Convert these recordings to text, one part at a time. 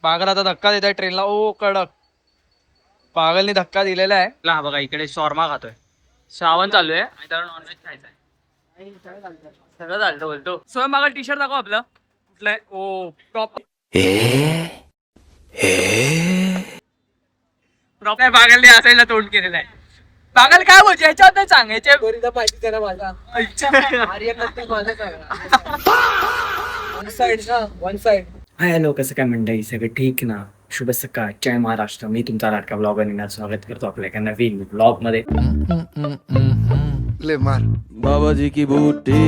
पागल आता धक्का देत आहे ट्रेनला. ओ कडक पागलनी धक्का दिलेला आहे. हा बघा इकडे शॉर्मा खातोय. श्रावण चालू आहे आणि त्याला नॉनव्हेज खायचं आहे. सगळं चालतं बोलतो. स्वयं मागल टी शर्ट दाखव आपलं कुठलं आहे. ओ प्रॉपर प्रॉपर पागलने असायला तोंड केलेलं आहे. पागल काय बोलते ह्याच्याबद्दल सांग. ह्याच्या पाहिजे त्याला माझा वन साइड ना वन साइड. हाय हॅलो, कसं काय मंडळी, सगळं ठीक ना? शुभ सकाळ, जय महाराष्ट्र. मी तुमचा लाडका ब्लॉगर निनाद स्वागत करतो आपल्या एका नवीन ब्लॉगमध्ये. ले मार बाबाजी की बूटी.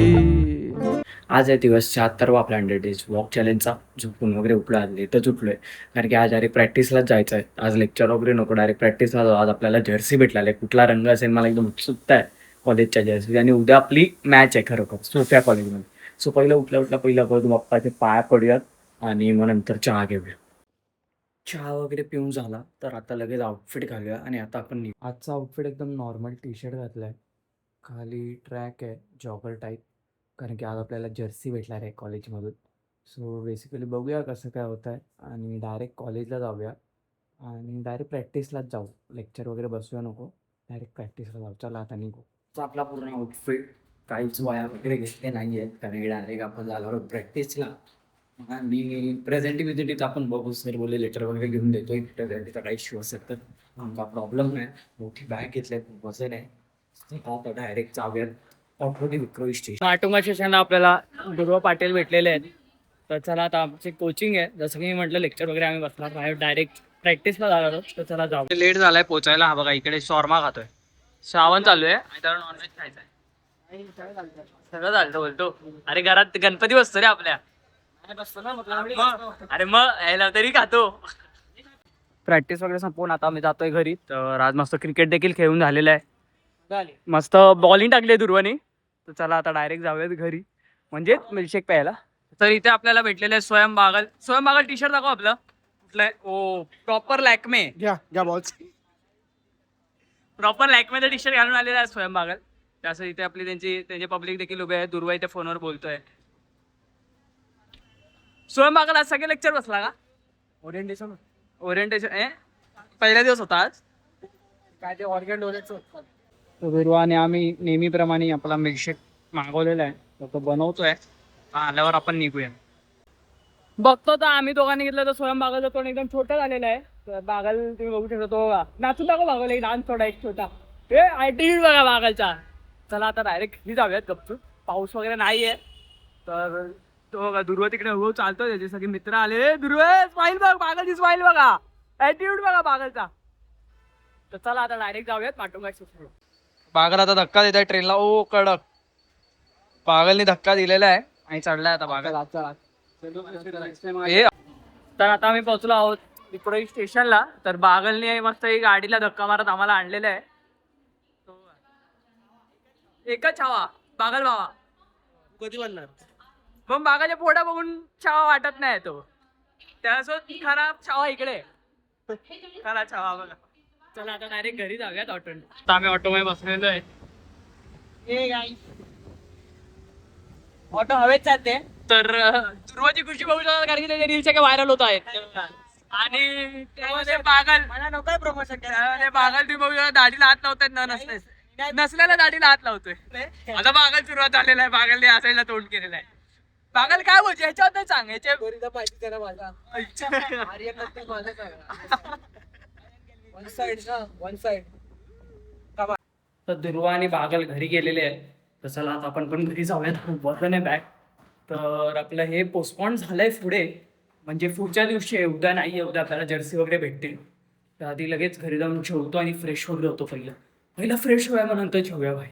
आज आहे दिवस 76वा आपला 100 डेज वॉक चॅलेंजचा. झोपून वगैरे उठलो, आज लेटच उठलोय कारण की आज डायरेक्ट प्रॅक्टिसलाच जायचं आहे. आज लेक्चर वगैरे नको, डायरेक्ट प्रॅक्टिसला जाऊ. आज आपल्याला जर्सी भेटलेला आहे. कुठला रंग असेल मला एकदम उत्सुकता आहे कॉलेजच्या जर्सी. आणि उद्या आपली मॅच आहे खरोखर सोफ्या कॉलेजमध्ये. सो पहिलं उठल्या पहिलं करू बाप्पाचे पाया पडूयात आणि मग नंतर चहा घेऊया. चहा वगैरे पिऊन झाला तर आता लगेच आउटफिट घालूया आणि आता आपण निघू. आजचा आउटफिट एकदम नॉर्मल टी शर्ट घातला आहे, खाली ट्रॅक आहे जॉगर टाईप, कारण की आज आपल्याला जर्सी भेटणार आहे कॉलेजमधून. सो बेसिकली बघूया कसं काय होतं आहे आणि डायरेक्ट कॉलेजला जाऊया आणि डायरेक्ट प्रॅक्टिसलाच जाऊ. लेक्चर वगैरे बसूया नको, डायरेक्ट प्रॅक्टिसला जाऊ. चला आता निघू. तर आपला पूर्ण आउटफिट काहीच वया वगैरे घेतले नाही आहेत कारण की डायरेक्ट आपण झाल्यावर प्रॅक्टिसला. आणि प्रेझेंटिव्हिटीत आपण बघू, सर बोलले लेटर वगैरे घेऊन देतोय. प्रेझेंटीचा काही इश्यू असेल तर आमचा प्रॉब्लेम नाही. मोठी बॅग घेतली आहे, वजन आहे. आता डायरेक्ट जाऊयात ऑटोमॅटिक विक्रोळी स्टेशन. माटुंगा स्टेशनला आपल्याला ध्रुव पाटील भेटलेले आहेत. तर चला आता आमची कोचिंग आहे, जसं की मी म्हटलं लेक्चर वगैरे आम्ही बसणार बाहेर डायरेक्ट प्रॅक्टिसला जाणार आहोत. तर चला जाऊ. लेट झालाय पोचायला. हा बघा इकडे शॉर्मा खातोय. श्रावण चालू आहे आणि त्याला नॉनव्हेज खायचं आहे. सगळं चालतं बोलतो. अरे घरात गणपती बसतो रे आपल्या. अरे मग यायला तरी खातो. प्रॅक्टिस वगैरे संपवून आता मी जातोय घरी. तर आज मस्त क्रिकेट देखील खेळून झालेलं आहे. मस्त बॉलिंग टाकली आहे दुर्वानी. तर चला आता डायरेक्ट जाऊयात घरी, म्हणजे मिल्कशेक प्यायला. तर इथे आपल्याला भेटलेलं आहे स्वयं बागल टी शर्ट दाखव आपलं कुठलं आहे. ओ प्रॉपर लॅक्मे. घ्या बॉल्स. प्रॉपर लॅक्मेचं टी शर्ट घालून आलेला आहे स्वयं बागल. त्याचं इथे आपली त्यांचे पब्लिक देखील उभे आहे. दुर्वा इथे फोनवर बोलतोय. स्वयं बागल आज सगळे लेक्चर बसला का? ओरिएंटेशन पहिला दिवस होता आज. काय ते ऑर्गन डोनेटचं. दुर्वाने आम्ही नेहमीप्रमाणे आपला मिल्कशेक मागवलेला आहे, तर तो बनवतोय. आल्यावर आपण निघूया. बघतो तर आम्ही दोघांनी घेतलं तर स्वयं बागलचं तोंड एकदम छोटं झालेलं आहे. तर बागल तुम्ही बघू शकता, तो नाचून दाखव बागल. एक डान्स थोडा एक छोटा ऍटिट्यूड बघा बागलचा. चला आता डायरेक्ट घरी जाऊयात गपचूप. पाऊस वगैरे नाहीये तर तो दुर्वा तिकडे हो चालतोय. त्याचे सगळे मित्र आले. दुर्वा स्माईल बघ, बागलची स्माईल बघा, ऍटिट्यूड बघा बागलचा. तर चला आता डायरेक्ट जाऊयात माटुंगा स्टेशनला. पागल आता धक्का देत आहे ट्रेनला. ओ कडक पागलनी धक्का दिलेला आहे आणि चढलाय आता पागल. तर आता आम्ही पोहोचलो आहोत विक्रोळी स्टेशनला. तर बागलने मस्त एक गाडीला धक्का मारत आम्हाला आणलेलं आहे. एकच छावा बागल भावा कधी बनणार. मग बागाच्या पोटा बघून छावा वाटत नाही तो. त्यासोबत खरा छावा इकडे, खरा छावा बघा. चला आता डायरेक्ट घरी जाऊयात ऑटो. आता आम्ही ऑटोमध्ये बसलेलो आहे. ऑटो हवेत चालते. तर दुर्वाची खुशी बघू शकता कारण की त्याच्या रील्स काय व्हायरल होत आहेत. आणि त्यामध्ये बागल मला नव्हतं प्रमोशन करायला. बागल तुम्ही बघू शकता दाढीला हात लावतायत न नसल्याला दाढीला हात लावतोय. आता बागल सुरुवात झालेला आहे. बागलने असायला तोंड केलेलं आहे. बागल काय बोलते ह्याच्याबद्दल सांग. ह्याच्या पाहिजे त्याला माझा वन साइड ना वन साइड. तर दुर्वा आणि बागल घरी गेलेले आहेत. तर चला आता आपण पण घरी जाऊयात. खूप वजन आहे बॅग. तर आपलं हे पोस्टपोन झालंय पुढे, म्हणजे पुढच्या दिवशी आहे, उद्या नाही आहे. उद्या आपल्याला जर्सी वगैरे भेटतील. तर आधी लगेच घरी जाऊन जेवतो आणि फ्रेश वगैरे होतो. पहिलं फ्रेश होऊया, मग नंतर जेवूया भाई.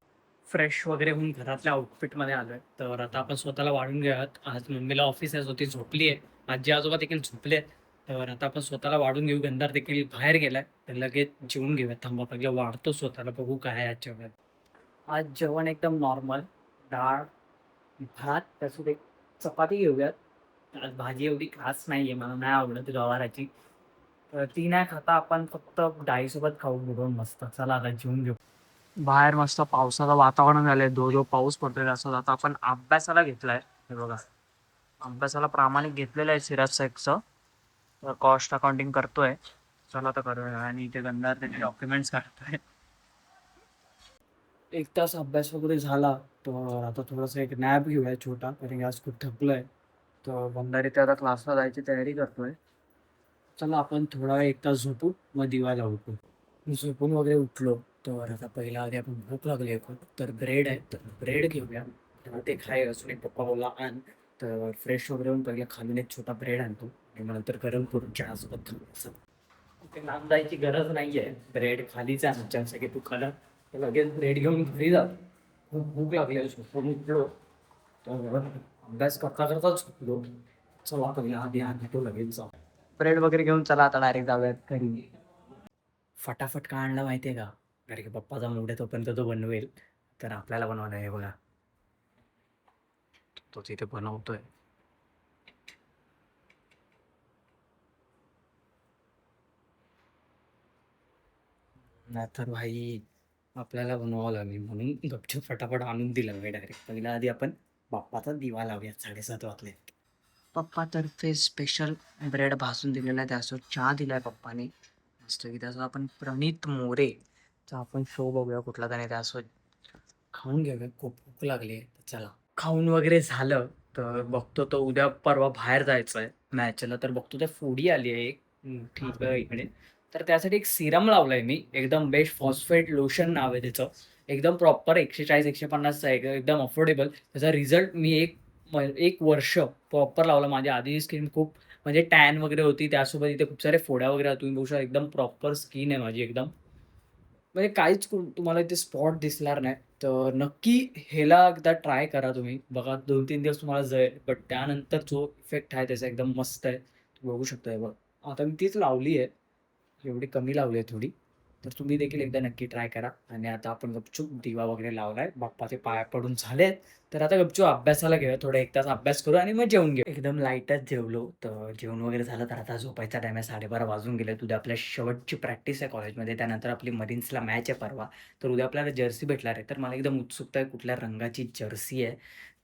फ्रेश वगैरे होऊन घरातल्या आउटफिटमध्ये आलोय. तर आता आपण स्वतःला वाढून घेऊयात. आज मम्मीला ऑफिस आहे, ती झोपली आहे. आजी आजोबा देखील झोपले आहेत. तर आता आपण स्वतःला वाढून घेऊ. गंधार देखील बाहेर गेलाय. तर लगेच जेवून घेऊयात. थांबा पहिले वाढतो स्वतःला, बघू काय आहे आज जेवण. आज जेवण एकदम नॉर्मल, डाळ भात, त्यासोबत एक चपाती घेऊयात. आज भाजी एवढी खास नाही आहे, मला नाही आवडत गवाराची. तर ती नाही खाता, आपण फक्त डाळीसोबत खाऊ बुडवून मस्त. चला आता जेवून घेऊ. बाहेर मस्त पावसाचं वातावरण झालंय. जो पाऊस पडतोय असं. आता आपण अभ्यासाला घेतलाय. हे बघा, अभ्यासाला प्रामाणिक घेतलेलं आहे सिराज साहेबचं. कॉस्ट अकाउंटिंग करतोय. चला आता करूया. आणि इथे गंधार त्याचे डॉक्युमेंट्स काढतोय. एक तास अभ्यास वगैरे झाला तर आता थोडासा एक नॅप घेऊया छोटा, कारण की आज खूप थकलोय. तर गंधार इथे आता क्लासला जायची तयारी करतोय. चला आपण थोडा वेळ एक तास झोपू, मग दिवा लावू. झोपून वगैरे उठलो तर आता पहिला आधी आपण भूक लागली आहे खूप, तर ब्रेड आहे तर ब्रेड घेऊया. तर ते खाय असून एक पप्पा बोलला आण. तर फ्रेश वगैरे होऊन पहिले खालून एक छोटा ब्रेड आणतो आणि मग नंतर गरम करून चहासोबत खायचं. ते लांब जायची गरज नाही आहे, ब्रेड खालीच आहे आमच्यासाठी. तू खाला तर लगेच ब्रेड घेऊन घरी जा. खूप भूक लागली आहे, झोपून उठलो तर अभ्यास करता करता झोपलो. चला पहिला आधी आणतो लगेच जाऊ. ब्रेड वगैरे घेऊन चला आता डायरेक्ट जाऊयात घरी. फटाफट का आणला माहिती आहे का? कारण की पप्पाचा मूड आहे तोपर्यंत तो बनवेल. तर आपल्याला बनवायला आहे बघा. तोच इथे बनवतोय. नाहीतर भाई आपल्याला बनवावं लागेल, म्हणून गपचूप फटाफट आणून दिलं मी डायरेक्ट. पहिला आधी आपण बाप्पाचा दिवा लावूया. 7:30 वाजले. पप्पातर्फे स्पेशल ब्रेड भाजून दिलेला आहे, त्यासोबत चहा दिलाय पप्पाने मस्त की. त्याचा आपण प्रणित मोरेचा आपण शो बघूया कुठला तरी, त्यासोबत खाऊन घेऊया. खूप भूक लागली आहे. चला खाऊन वगैरे झालं तर बघतो तो उद्या परवा बाहेर जायचं आहे मॅचला. तर बघतो त्या फुडी आली आहे एक ठीक आहे इकडे. तर त्यासाठी एक सिरम लावलाय मी, एकदम बेस्ट फॉस्फेट लोशन नाव आहे त्याचं. एकदम प्रॉपर 140-150 आहे, एकदम अफोर्डेबल. त्याचा रिझल्ट मी एक वर्ष प्रॉपर लावला. माझ्या आधी स्किन खूप म्हणजे टॅन वगैरे होती, त्यासोबत इथे खूप सारे फोड्या वगैरे होत्या. तुम्ही बघू शकता एकदम प्रॉपर स्किन आहे माझी एकदम. म्हणजे काहीच तुम्हाला इथे स्पॉट दिसणार नाही. तर नक्की ह्याला एकदा ट्राय करा तुम्ही. बघा 2-3 दिवस तुम्हाला जाईल, बट त्यानंतर जो इफेक्ट आहे त्याचा एकदम मस्त आहे. तुम्ही बघू शकता हे बघा. आता मी तीच लावली आहे. एवढी कमी लावली आहे थोडी. तर तुम्ही देखील एकदा नक्की ट्राय करा. आणि आता आपण गपचूप दिवा वगैरे लावलाय. बाप्पाचे पाया पडून झालेत. तर आता गपचूप अभ्यासाला घेऊया. थोडा 1 तास अभ्यास करू आणि मग जेवून घेऊ. एकदम लाईटच जेवलो. तर जेवण वगैरे झालं तर आता झोपायचा टाईम आहे. 12:30 वाजून गेलेत. उद्या आपल्या शेवटची प्रॅक्टिस आहे कॉलेजमध्ये. त्यानंतर आपली मरीन्सला मॅच आहे परवा. तर उद्या आपल्याला जर्सी भेटणार आहे. तर मला एकदम उत्सुकता आहे कुठल्या रंगाची जर्सी आहे.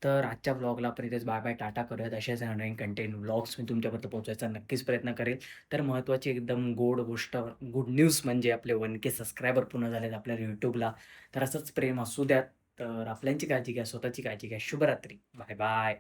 तर आजच्या व्लॉगला आपण इथेच बाय बाय टाटा करूयात. अशाच नवीन कंटेंट व्लॉग्स मी तुमच्यापर्यंत पोहोचवायचा नक्कीच प्रयत्न करेल. तर महत्त्वाची एकदम गोड गोष्ट, गुड न्यूज म्हणजे आपले 1K सबस्क्रायबर पूर्ण झालेत आपल्या यूट्यूबला. तर असंच प्रेम असू द्यात. तर आपल्यांची काळजी घ्या, स्वतःची काळजी घ्या. शुभरात्री. Bye bye.